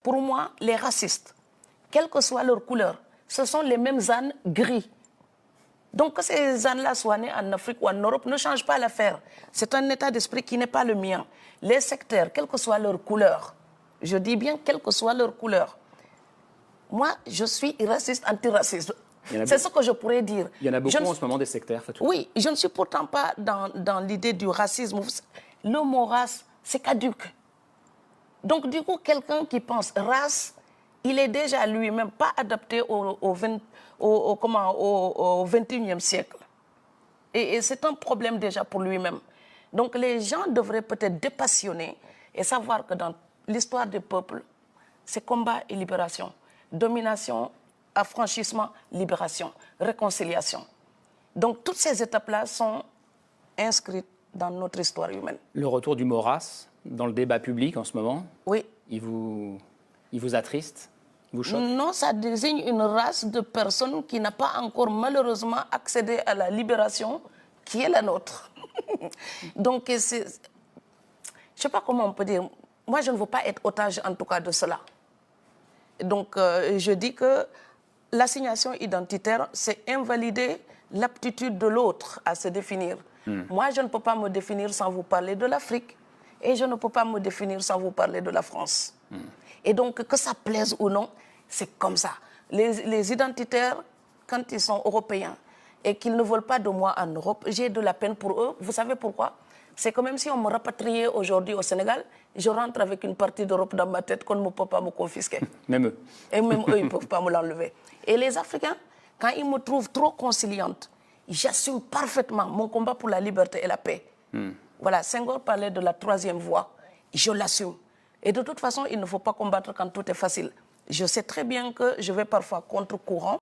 pour moi, les racistes, quelle que soit leur couleur, ce sont les mêmes ânes gris. Donc que ces ânes-là soient nés en Afrique ou en Europe ne change pas l'affaire. C'est un état d'esprit qui n'est pas le mien. Les sectaires, quelle que soit leur couleur, je dis bien quelle que soit leur couleur, moi, je suis raciste, antiraciste. C'est ce que je pourrais dire. Il y en a beaucoup en ce moment des sectaires, Fatou. Oui, je ne suis pourtant pas dans l'idée du racisme. Le mot race, c'est caduque. Donc, du coup, quelqu'un qui pense race, il est déjà lui-même pas adapté au 21e siècle. Et c'est un problème déjà pour lui-même. Donc, les gens devraient peut-être dépassionner et savoir que dans l'histoire des peuples, c'est combat et libération. Domination, affranchissement, libération, réconciliation. Donc, toutes ces étapes-là sont inscrites dans notre histoire humaine. Le retour du mot race dans le débat public en ce moment, oui. Il vous attriste? Il vous choque? Non, ça désigne une race de personnes qui n'a pas encore malheureusement accédé à la libération qui est la nôtre. Donc, je ne sais pas comment on peut dire. Moi, je ne veux pas être otage en tout cas de cela. Donc, je dis que l'assignation identitaire, c'est invalider l'aptitude de l'autre à se définir. Moi, je ne peux pas me définir sans vous parler de l'Afrique. Et je ne peux pas me définir sans vous parler de la France. Et donc, que ça plaise ou non, c'est comme ça. Les identitaires, quand ils sont européens et qu'ils ne veulent pas de moi en Europe, j'ai de la peine pour eux. Vous savez pourquoi? C'est comme si on me rapatriait aujourd'hui au Sénégal, je rentre avec une partie d'Europe dans ma tête qu'on ne peut pas me confisquer. Même eux. Et même eux, ils ne peuvent pas me l'enlever. Et les Africains, quand ils me trouvent trop conciliante, j'assume parfaitement mon combat pour la liberté et la paix. Voilà, Senghor parlait de la troisième voie, je l'assume. Et de toute façon, il ne faut pas combattre quand tout est facile. Je sais très bien que je vais parfois contre-courant,